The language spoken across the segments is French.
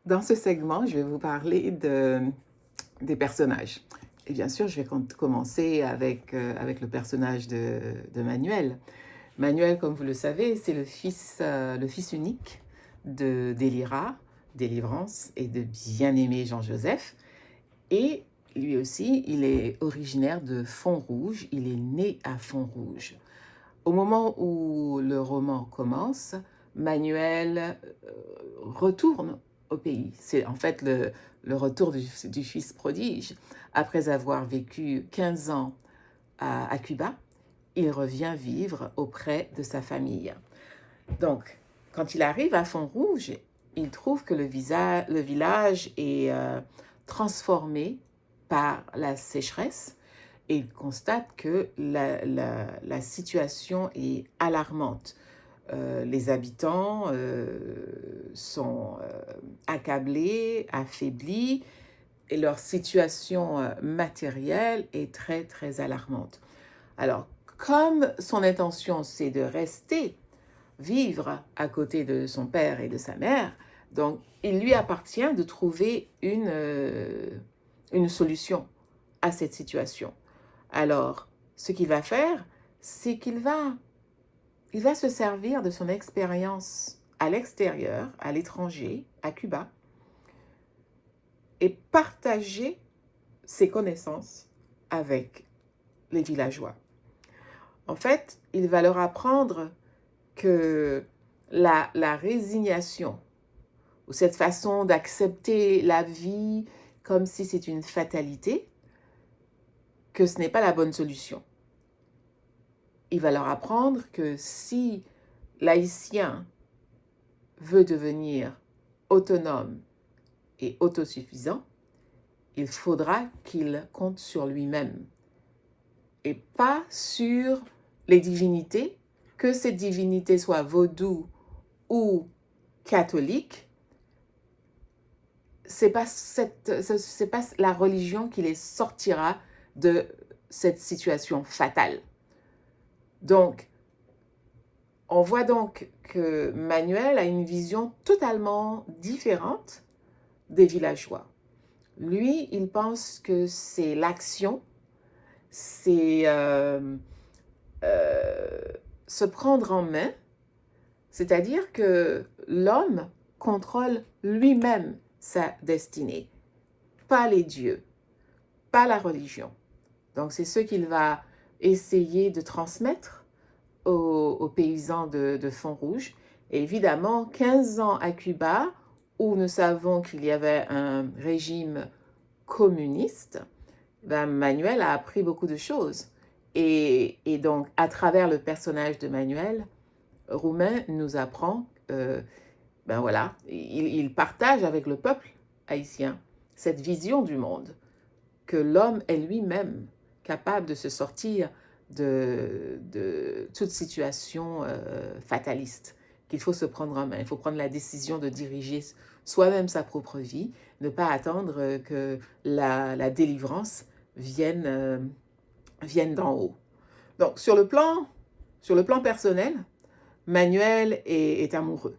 Dans ce segment, je vais vous parler des personnages. Et bien sûr, je vais commencer avec le personnage de Manuel. Manuel, comme vous le savez, c'est le fils unique d'Élira, Délivrance, et de bien-aimé Jean-Joseph. Et lui aussi, il est originaire de Font-Rouge. Il est né à Font-Rouge. Au moment où le roman commence, Manuel retourne au pays. C'est en fait le retour du fils prodige. Après avoir vécu 15 ans à Cuba, il revient vivre auprès de sa famille. Donc, quand il arrive à Font-Rouge, il trouve que le village est transformé par la sécheresse et il constate que la situation est alarmante. Les habitants sont accablés, affaiblis, et leur situation matérielle est très, très alarmante. Alors, comme son intention, c'est de rester vivre à côté de son père et de sa mère, donc il lui appartient de trouver une solution à cette situation. Alors, ce qu'il va faire, c'est qu'il va se servir de son expérience à l'extérieur, à l'étranger, à Cuba, et partager ses connaissances avec les villageois. En fait, il va leur apprendre que la résignation, ou cette façon d'accepter la vie comme si c'est une fatalité, que ce n'est pas la bonne solution. Il va leur apprendre que si l'Haïtien veut devenir autonome et autosuffisant, il faudra qu'il compte sur lui-même et pas sur les divinités, que ces divinités soient vaudou ou catholiques. C'est pas la religion qui les sortira de cette situation fatale. Donc, on voit donc que Manuel a une vision totalement différente des villageois. Lui, il pense que c'est l'action, c'est se prendre en main, c'est-à-dire que l'homme contrôle lui-même sa destinée, pas les dieux, pas la religion. Donc c'est ce qu'il va essayer de transmettre aux paysans de Font-Rouge. Et évidemment, 15 ans à Cuba, où nous savons qu'il y avait un régime communiste, ben Manuel a appris beaucoup de choses. Et donc, à travers le personnage de Manuel, Roumain nous apprend, ben voilà, il partage avec le peuple haïtien cette vision du monde, que l'homme est lui-même capable de se sortir de toute situation fataliste, qu'il faut se prendre en main, il faut prendre la décision de diriger soi-même sa propre vie, ne pas attendre que la délivrance vienne d'en haut. Donc, sur le plan personnel, Manuel est amoureux.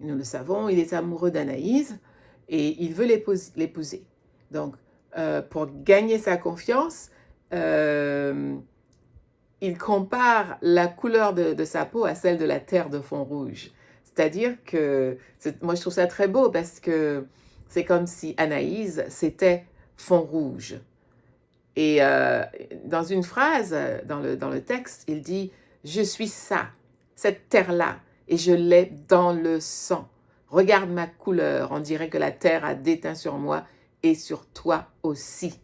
Nous le savons, il est amoureux d'Anaïs et il veut l'épouser. Donc, pour gagner sa confiance, il compare la couleur de sa peau à celle de la terre de Font-Rouge. C'est-à-dire que, moi je trouve ça très beau parce que c'est comme si Anaïs, c'était Font-Rouge. Et dans une phrase, dans le texte, il dit « Je suis ça, cette terre-là, et je l'ai dans le sang. Regarde ma couleur, on dirait que la terre a déteint sur moi et sur toi aussi. »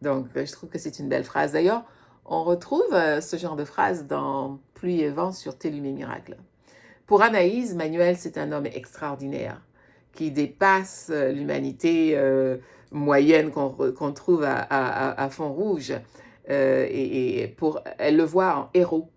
Donc, je trouve que c'est une belle phrase. D'ailleurs, on retrouve ce genre de phrase dans Pluie et vent sur Tes lumières miracles. Pour Anaïs, Manuel, c'est un homme extraordinaire qui dépasse l'humanité moyenne qu'on trouve à Font-Rouge. Elle le voit en héros.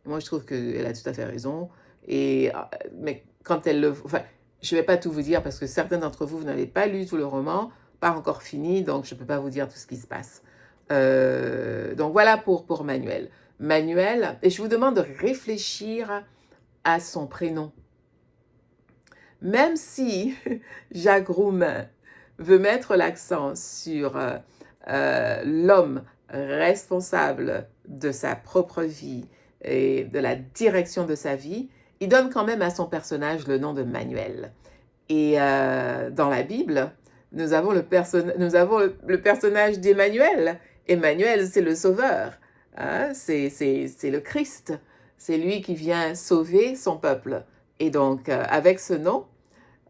Moi, je trouve qu'elle a tout à fait raison. Mais quand elle le... Enfin, je ne vais pas tout vous dire parce que certains d'entre vous, vous n'avez pas lu tout le roman, pas encore fini, donc je ne peux pas vous dire tout ce qui se passe. Donc voilà pour Manuel. Manuel, et je vous demande de réfléchir à son prénom. même si Jacques Roumain veut mettre l'accent sur l'homme responsable de sa propre vie et de la direction de sa vie, il donne quand même à son personnage le nom de Manuel. Et dans la Bible, nous avons le personnage d'Emmanuel. Emmanuel, c'est le sauveur, hein? C'est le Christ. C'est lui qui vient sauver son peuple. Et donc, avec ce nom,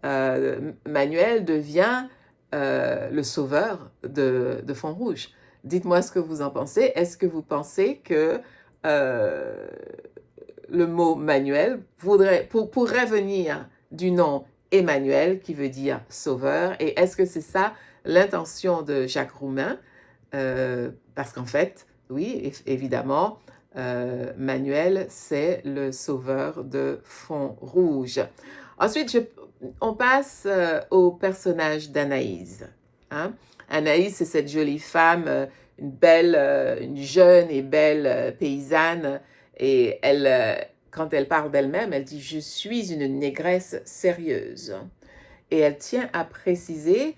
Manuel devient le sauveur de Font-Rouge. Dites-moi ce que vous en pensez. Est-ce que vous pensez que le mot Manuel pourrait venir du nom Emmanuel, qui veut dire sauveur? Et est-ce que c'est ça l'intention de Jacques Roumain? Parce qu'en fait, oui, évidemment, Manuel, c'est le sauveur de Font-Rouge. Ensuite, on passe au personnage d'Anaïs. Hein? Anaïs, c'est cette jolie femme, une jeune et belle paysanne, et quand elle parle d'elle-même, elle dit « Je suis une négresse sérieuse ». Et elle tient à préciser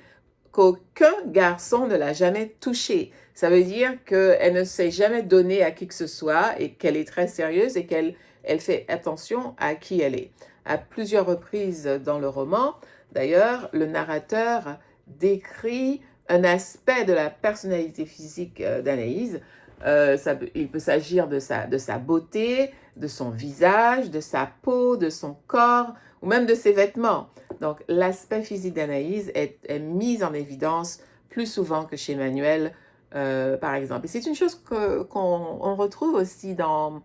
qu'aucun garçon ne l'a jamais touchée. Ça veut dire qu'elle ne s'est jamais donnée à qui que ce soit et qu'elle est très sérieuse et qu'elle fait attention à qui elle est. À plusieurs reprises dans le roman, d'ailleurs, le narrateur décrit un aspect de la personnalité physique d'Anaïs. Il peut s'agir de sa beauté, de son visage, de sa peau, de son corps ou même de ses vêtements. Donc, l'aspect physique d'Anaïs est mis en évidence plus souvent que chez Manuel, par exemple. Et c'est une chose qu'on retrouve aussi dans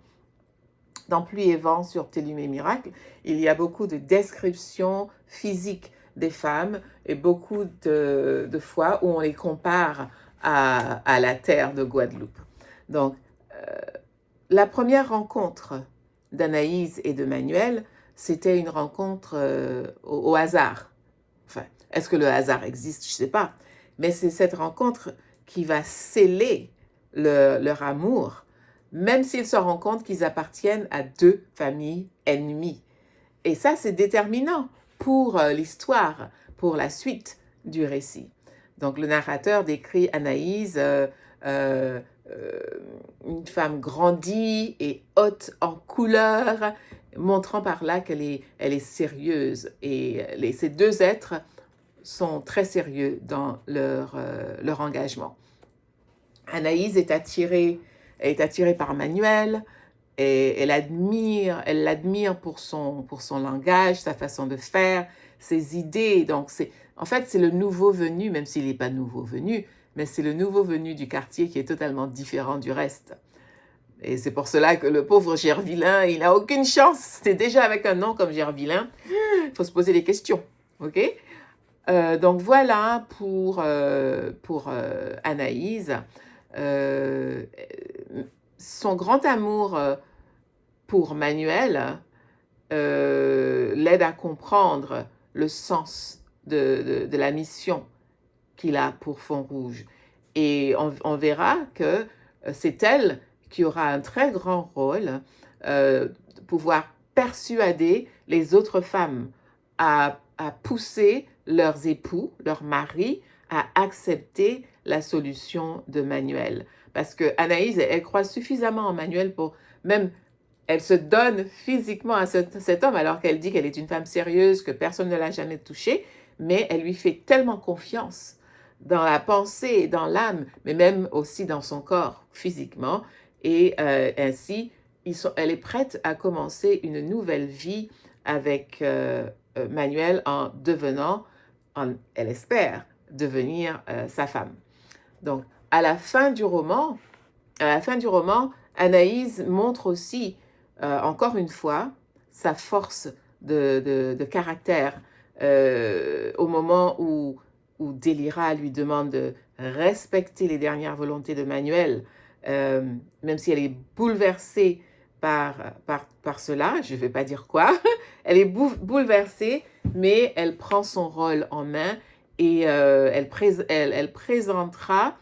Pluie et Vent sur Tellumé Miracle. Il y a beaucoup de descriptions physiques des femmes et beaucoup de fois où on les compare à la terre de Guadeloupe. Donc, la première rencontre d'Anaïs et de Manuel, c'était une rencontre au hasard. Enfin, est-ce que le hasard existe? Je ne sais pas. Mais c'est cette rencontre qui va sceller leur amour, même s'ils se rendent compte qu'ils appartiennent à deux familles ennemies. Et ça, c'est déterminant pour l'histoire, pour la suite du récit. Donc, le narrateur décrit Anaïs, une femme grandie et haute en couleur, montrant par là qu'elle est sérieuse. Et ces deux êtres sont très sérieux dans leur engagement. Anaïs est attirée par Manuel, et elle l'admire pour son langage, sa façon de faire, ses idées. Donc, en fait, c'est le nouveau venu, même s'il n'est pas nouveau venu, mais c'est le nouveau venu du quartier qui est totalement différent du reste. Et c'est pour cela que le pauvre Gervillain, il n'a aucune chance. C'est déjà avec un nom comme Gervillain, il faut se poser des questions. Ok? Donc voilà pour Anaïs. Son grand amour pour Manuel l'aide à comprendre le sens de la mission qu'il a pour Font-Rouge. Et on verra que c'est elle qui aura un très grand rôle de pouvoir persuader les autres femmes à pousser leurs époux, leurs maris, à accepter la solution de Manuel. Parce que Anaïs, elle croit suffisamment en Manuel pour même... Elle se donne physiquement à cet homme alors qu'elle dit qu'elle est une femme sérieuse, que personne ne l'a jamais touchée, mais elle lui fait tellement confiance dans la pensée et dans l'âme, mais même aussi dans son corps physiquement. Et ainsi, elle est prête à commencer une nouvelle vie avec Manuel en devenant, elle espère, devenir sa femme. Donc, à la fin du roman, Anaïs montre aussi, encore une fois, sa force de caractère au moment où Délira lui demande de respecter les dernières volontés de Manuel, même si elle est bouleversée par cela, je ne vais pas dire quoi, elle est bouleversée, mais elle prend son rôle en main et elle présentera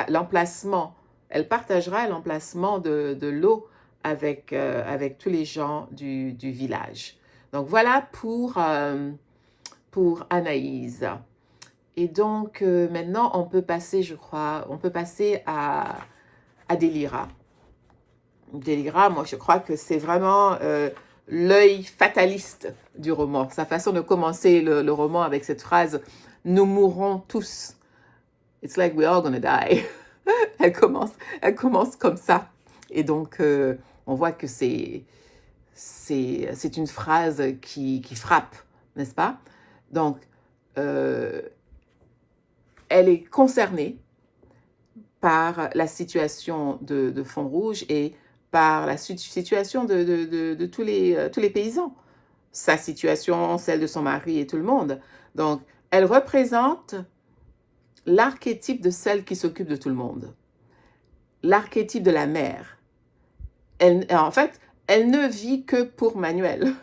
l'emplacement, elle partagera l'emplacement de l'eau avec tous les gens du village. Donc voilà pour Anaïs. Et donc maintenant, on peut passer, je crois, à Délira. Délira, moi je crois que c'est vraiment l'œil fataliste du roman. Sa façon de commencer le roman avec cette phrase « Nous mourrons tous ». It's like we're all gonna die. elle commence comme ça. Et donc, on voit que c'est une phrase qui frappe, n'est-ce pas? Donc, elle est concernée par la situation de Font-Rouge et par la situation de tous les paysans. Sa situation, celle de son mari et tout le monde. Donc, elle représente l'archétype de celle qui s'occupe de tout le monde. L'archétype de la mère. En fait, elle ne vit que pour Manuel.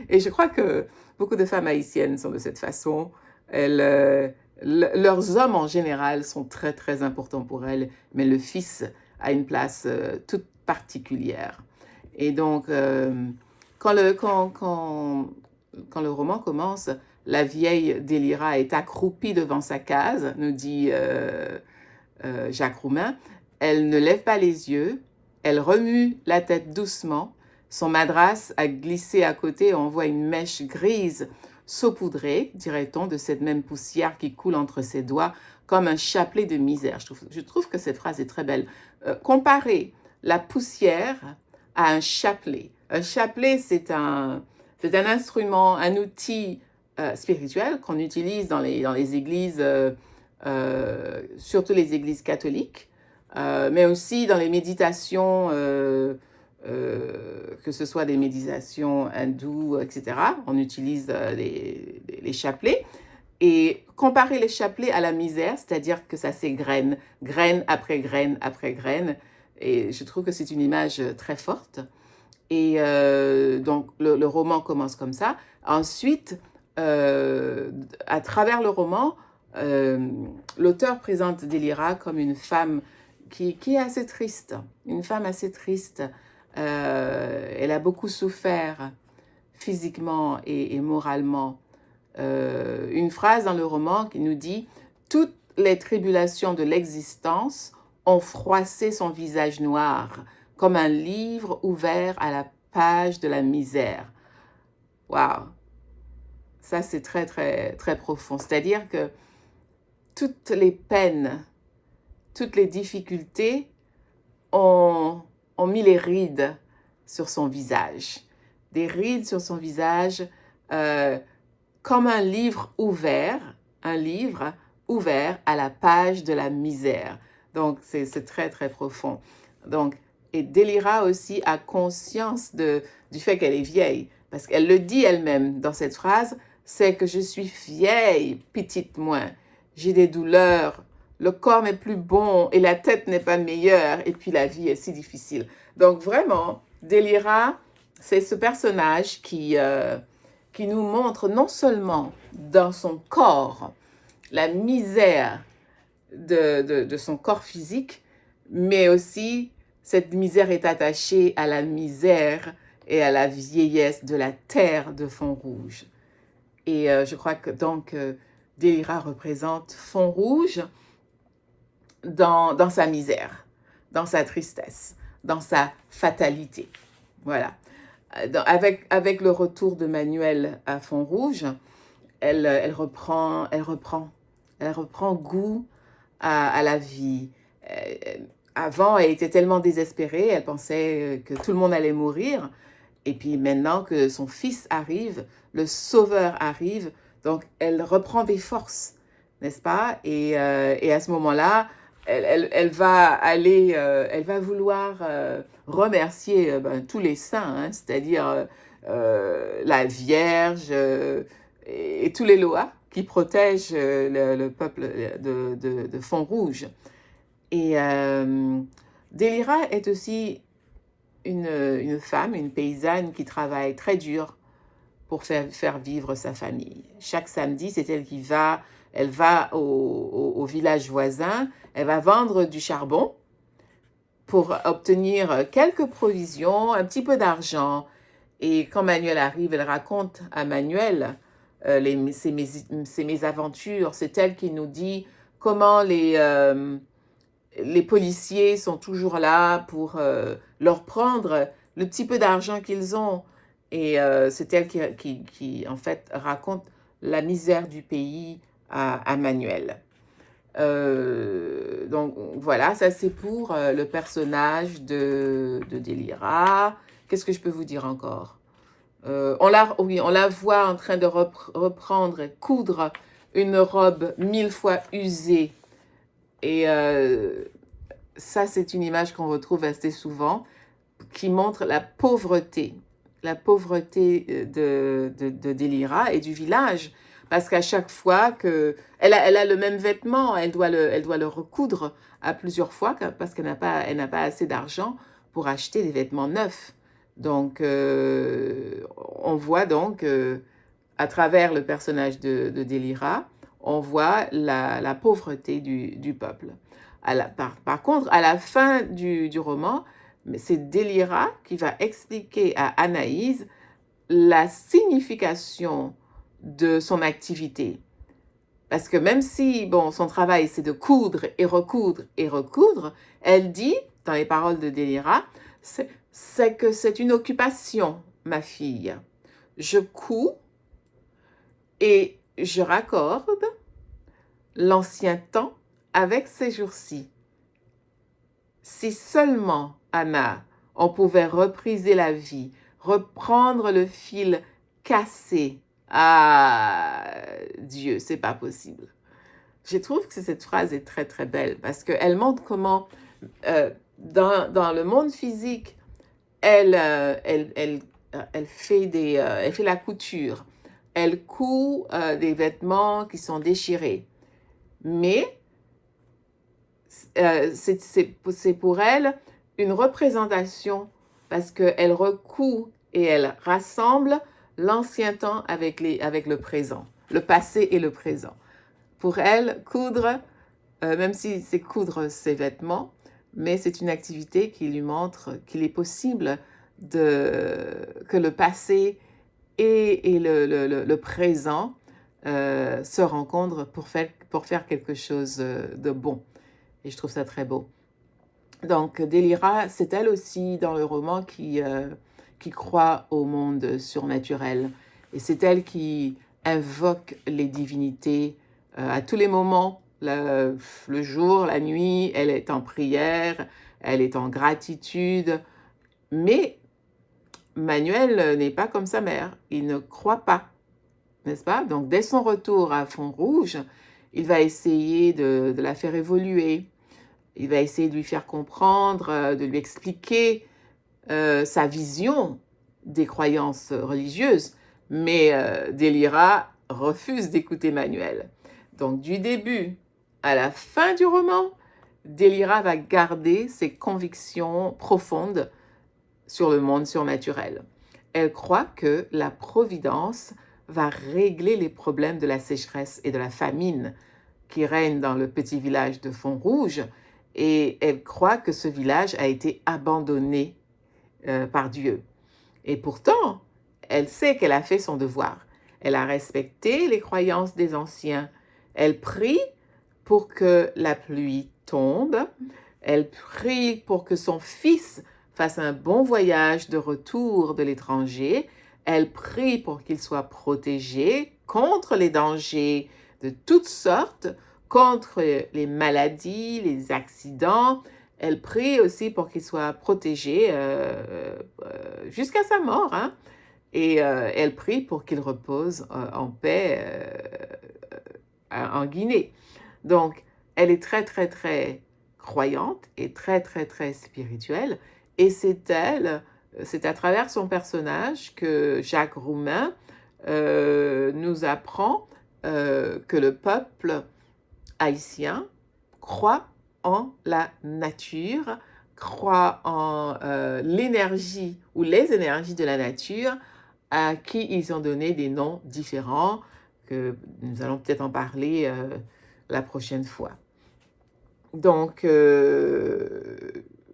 Et je crois que beaucoup de femmes haïtiennes sont de cette façon. Leurs hommes en général sont très très importants pour elles, mais le fils a une place toute particulière. Et donc, quand le roman commence, la vieille Délira est accroupie devant sa case, nous dit Jacques Roumain. Elle ne lève pas les yeux, elle remue la tête doucement. Son madras a glissé à côté et on voit une mèche grise saupoudrée, dirait-on, de cette même poussière qui coule entre ses doigts comme un chapelet de misère. Je trouve que cette phrase est très belle. Comparer la poussière à un chapelet. Un chapelet, c'est un instrument, un outil spirituel qu'on utilise dans les églises, surtout les églises catholiques, mais aussi dans les méditations, que ce soit des méditations hindoues, etc. On utilise les chapelets. Et comparer les chapelets à la misère, c'est-à-dire que ça s'égrène, graine après graine après graine. Et je trouve que c'est une image très forte. Et donc, le roman commence comme ça. Ensuite, à travers le roman, l'auteur présente Délira comme une femme qui est assez triste. Une femme assez triste. Elle a beaucoup souffert physiquement et moralement. Une phrase dans le roman qui nous dit « Toutes les tribulations de l'existence ont froissé son visage noir, comme un livre ouvert à la page de la misère. » Waouh! Ça, c'est très, très, très profond. C'est-à-dire que toutes les peines, toutes les difficultés ont mis les rides sur son visage. Des rides sur son visage comme un livre ouvert à la page de la misère. Donc, c'est très, très profond. Donc, et Délira aussi a conscience du fait qu'elle est vieille, parce qu'elle le dit elle-même dans cette phrase, c'est que je suis vieille, petite moins, j'ai des douleurs, le corps n'est plus bon et la tête n'est pas meilleure, et puis la vie est si difficile. Donc vraiment, Délira, c'est ce personnage qui nous montre non seulement dans son corps la misère de son corps physique, mais aussi cette misère est attachée à la misère et à la vieillesse de la terre de Font-Rouge. Et je crois que donc Délira représente Font-Rouge dans sa misère, dans sa tristesse, dans sa fatalité. Voilà. Avec le retour de Manuel à Font-Rouge, elle reprend goût à la vie. Avant, elle était tellement désespérée, elle pensait que tout le monde allait mourir. Et puis maintenant que son fils arrive, le sauveur arrive, donc elle reprend des forces, n'est-ce pas? Et à ce moment-là, elle va vouloir remercier tous les saints, hein, c'est-à-dire la Vierge et tous les Loas qui protègent le peuple de Font-Rouge. Et Délira est aussi une femme, une paysanne qui travaille très dur pour faire vivre sa famille. Chaque samedi, c'est elle qui va, elle va au village voisin, elle va vendre du charbon pour obtenir quelques provisions, un petit peu d'argent. Et quand Manuel arrive, elle raconte à Manuel ses mésaventures. C'est elle qui nous dit comment les policiers sont toujours là pour leur prendre le petit peu d'argent qu'ils ont. Et c'est elle qui, en fait, raconte la misère du pays à Manuel. Donc voilà, ça c'est pour le personnage de Délira. Qu'est-ce que je peux vous dire encore? Oui, on la voit en train de reprendre, coudre une robe 1000 fois usée. Et ça, c'est une image qu'on retrouve assez souvent, qui montre la pauvreté de Délira et du village. Parce qu'à chaque fois elle a le même vêtement, elle doit le recoudre à plusieurs fois parce qu'elle n'a pas assez d'argent pour acheter des vêtements neufs. Donc, on voit donc, à travers le personnage de Délira, on voit la pauvreté du peuple. Par contre, à la fin du roman, c'est Délira qui va expliquer à Anaïs la signification de son activité. Parce que même si, bon, son travail, c'est de coudre et recoudre et recoudre, elle dit, dans les paroles de Délira, c'est que c'est une occupation, ma fille. Je couds et je raccorde l'ancien temps avec ces jours-ci. Si seulement, Anna, on pouvait repriser la vie, reprendre le fil cassé. Ah, Dieu, c'est pas possible. Je trouve que cette phrase est très très belle parce qu'elle montre comment dans le monde physique, elle fait la couture. Elle coud des vêtements qui sont déchirés. Mais c'est pour elle une représentation parce qu'elle recoud et elle rassemble l'ancien temps avec le présent, le passé et le présent. Pour elle, coudre, même si c'est coudre ses vêtements, mais c'est une activité qui lui montre qu'il est possible que le passé et le présent se rencontrent pour faire quelque chose de bon. Et je trouve ça très beau. Donc, Délira, c'est elle aussi dans le roman qui croit au monde surnaturel. Et c'est elle qui invoque les divinités à tous les moments, le jour, la nuit, elle est en prière, elle est en gratitude. Mais Manuel n'est pas comme sa mère, il ne croit pas, n'est-ce pas? Donc, dès son retour à Font-Rouge, il va essayer de la faire évoluer. Il va essayer de lui faire comprendre, de lui expliquer sa vision des croyances religieuses. Mais Délira refuse d'écouter Manuel. Donc, du début à la fin du roman, Délira va garder ses convictions profondes sur le monde surnaturel. Elle croit que la providence va régler les problèmes de la sécheresse et de la famine qui règnent dans le petit village de Font-Rouge, et elle croit que ce village a été abandonné par Dieu. Et pourtant, elle sait qu'elle a fait son devoir. Elle a respecté les croyances des anciens. Elle prie pour que la pluie tombe. Elle prie pour que son fils fasse un bon voyage de retour de l'étranger. Elle prie pour qu'il soit protégé contre les dangers de toutes sortes, contre les maladies, les accidents. Elle prie aussi pour qu'il soit protégé jusqu'à sa mort. Hein? Et elle prie pour qu'il repose en paix en Guinée. Donc, elle est très, très, très croyante et très, très, très spirituelle. Et c'est à travers son personnage que Jacques Roumain nous apprend que le peuple haïtien croit en la nature, croit en l'énergie ou les énergies de la nature à qui ils ont donné des noms différents, que nous allons peut-être en parler la prochaine fois. Donc,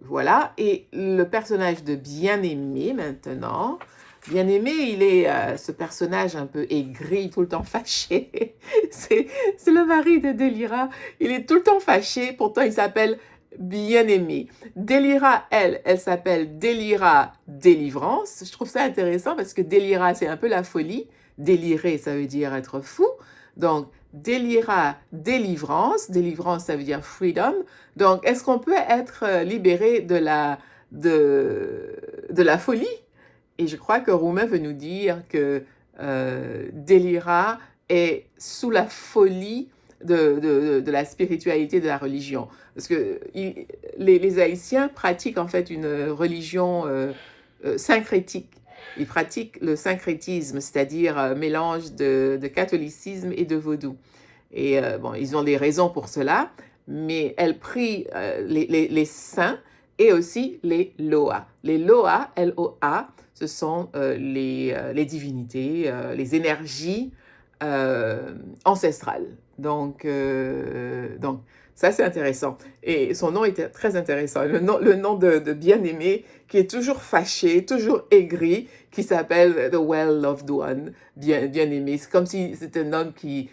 voilà. Et le personnage de Bien-Aimé, maintenant, Bien-aimé, il est ce personnage un peu aigri, tout le temps fâché. C'est le mari de Délira. Il est tout le temps fâché, pourtant il s'appelle Bien-aimé. Délira, elle s'appelle Délira Délivrance. Je trouve ça intéressant parce que Délira, c'est un peu la folie. Délirer, ça veut dire être fou. Donc, Délira Délivrance. Délivrance, ça veut dire freedom. Donc, est-ce qu'on peut être libéré de la folie? Et je crois que Roumain veut nous dire que Délira est sous la folie de la spiritualité, de la religion. Parce que les Haïtiens pratiquent en fait une religion syncrétique. Ils pratiquent le syncrétisme, c'est-à-dire mélange de catholicisme et de vaudou. Et bon, ils ont des raisons pour cela, mais elle prie les saints et aussi les Loa. Les Loa, L-O-A, ce sont les divinités, les énergies ancestrales. Donc, ça c'est intéressant. Et son nom était très intéressant. Le nom de bien-aimé, qui est toujours fâché, toujours aigri, qui s'appelle The Well-Loved One, bien-aimé. C'est comme si c'était un homme qui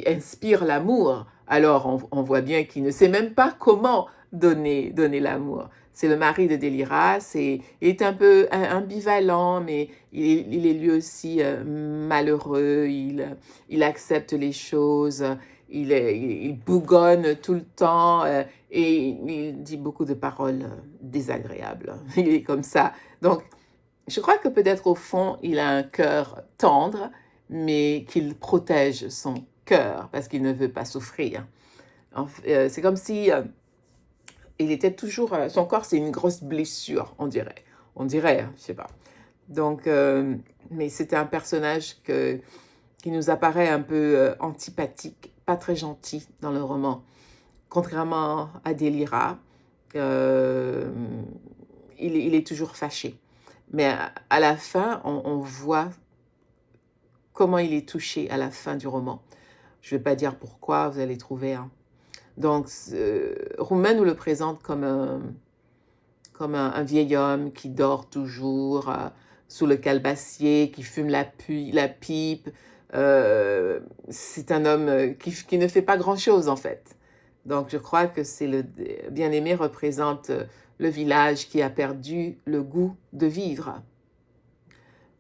inspire l'amour. Alors on voit bien qu'il ne sait même pas comment donner l'amour. C'est le mari de Délira, il est un peu ambivalent, mais il est lui aussi malheureux, il accepte les choses, il bougonne tout le temps et il dit beaucoup de paroles désagréables. Il est comme ça. Donc, je crois que peut-être au fond, il a un cœur tendre, mais qu'il protège son cœur parce qu'il ne veut pas souffrir. C'est comme si il était toujours... son corps, c'est une grosse blessure, on dirait. On dirait, je sais pas. Donc, mais c'était un personnage qui nous apparaît un peu antipathique, pas très gentil dans le roman. Contrairement à Délira, il est toujours fâché. Mais à la fin, on voit comment il est touché à la fin du roman. Je ne vais pas dire pourquoi, vous allez trouver. Hein. Donc, Roumain nous le présente comme un vieil homme qui dort toujours sous le calebassier, qui fume la pipe. C'est un homme qui ne fait pas grand-chose, en fait. Donc, je crois que c'est le bien-aimé représente le village qui a perdu le goût de vivre.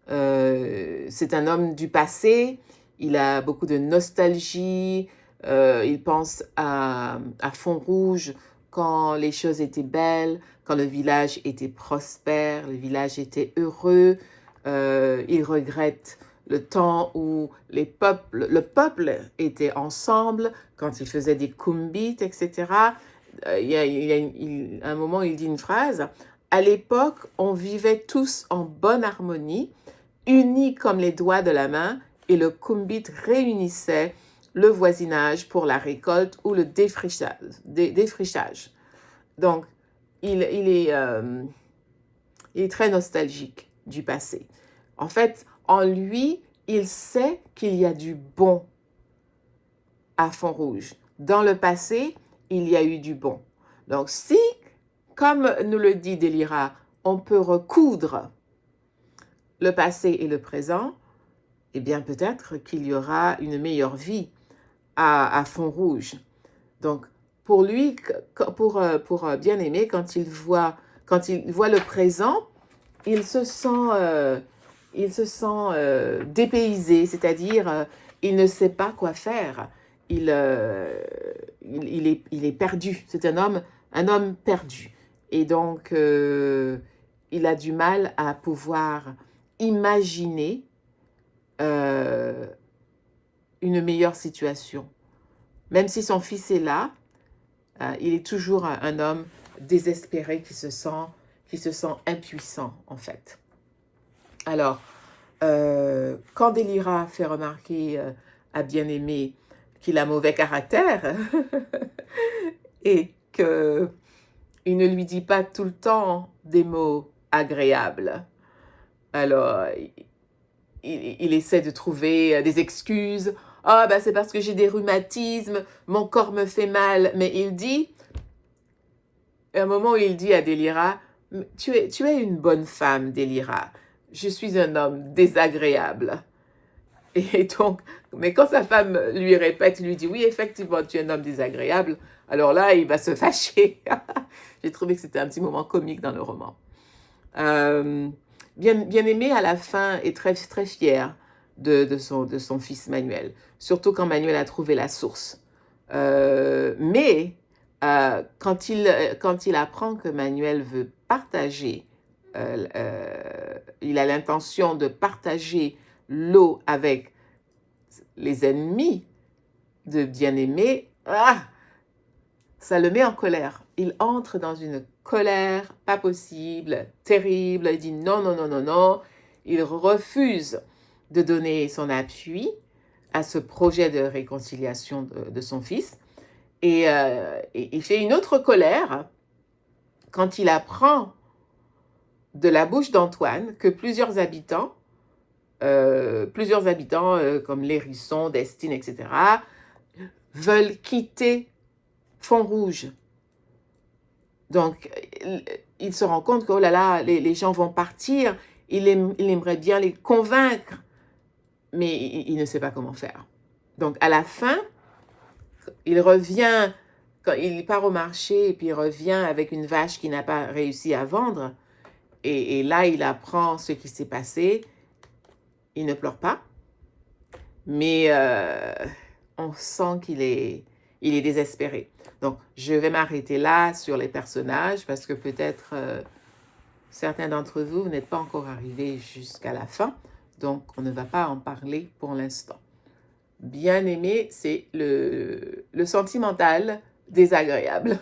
C'est un homme du passé, il a beaucoup de nostalgie, il pense à Font-Rouge quand les choses étaient belles, quand le village était prospère, le village était heureux. Il regrette le temps où le peuple était ensemble, quand il faisait des kumbits, etc. Un moment, il dit une phrase, « À l'époque, on vivait tous en bonne harmonie, unis comme les doigts de la main, et le kumbit réunissait le voisinage pour la récolte ou le défrichage. » Donc, il est très nostalgique du passé. En fait, en lui, il sait qu'il y a du bon à Font-Rouge. Dans le passé, il y a eu du bon. Donc, si, comme nous le dit Délira, on peut recoudre le passé et le présent, eh bien, peut-être qu'il y aura une meilleure vie à Font-Rouge. Donc, pour lui, pour bien-aimé, quand il voit le présent, il se sent dépaysé, c'est-à-dire il ne sait pas quoi faire. Il est perdu. C'est un homme perdu. Et donc, il a du mal à pouvoir imaginer une meilleure situation. Même si son fils est là, il est toujours un homme désespéré qui se sent impuissant, en fait. Alors, quand Délira fait remarquer à bien-aimé qu'il a mauvais caractère et qu'il ne lui dit pas tout le temps des mots agréables, alors il essaie de trouver des excuses. « Ah, ben c'est parce que j'ai des rhumatismes, mon corps me fait mal. » Mais il dit, à un moment où il dit à Délira, tu es une bonne femme, Délira. je suis un homme désagréable. Et donc, mais quand sa femme lui répète, lui dit, oui, effectivement, tu es un homme désagréable, alors là, il va se fâcher. J'ai trouvé que c'était un petit moment comique dans le roman. Bien aimé à la fin est très, très fier de son fils Manuel, surtout quand Manuel a trouvé la source. Mais quand il apprend que Manuel veut partager, il a l'intention de partager l'eau avec les ennemis de bien-aimé, ça le met en colère. Il entre dans une colère pas possible, terrible. Il dit non, non, non, non, non. Il refuse de donner son appui à ce projet de réconciliation de son fils. Et il fait une autre colère quand il apprend de la bouche d'Antoine que plusieurs habitants comme l'Hérisson, Destine, etc., veulent quitter Font-Rouge. Donc, il se rend compte que, oh là là, les gens vont partir, il aimerait bien les convaincre, mais il ne sait pas comment faire. Donc, à la fin, il revient, quand il part au marché, et puis il revient avec une vache qu'il n'a pas réussi à vendre, et là, il apprend ce qui s'est passé. Il ne pleure pas, mais on sent qu'il est désespéré. Donc, je vais m'arrêter là sur les personnages parce que peut-être certains d'entre vous, vous n'êtes pas encore arrivés jusqu'à la fin. Donc, on ne va pas en parler pour l'instant. Bien aimé, c'est le sentimental désagréable.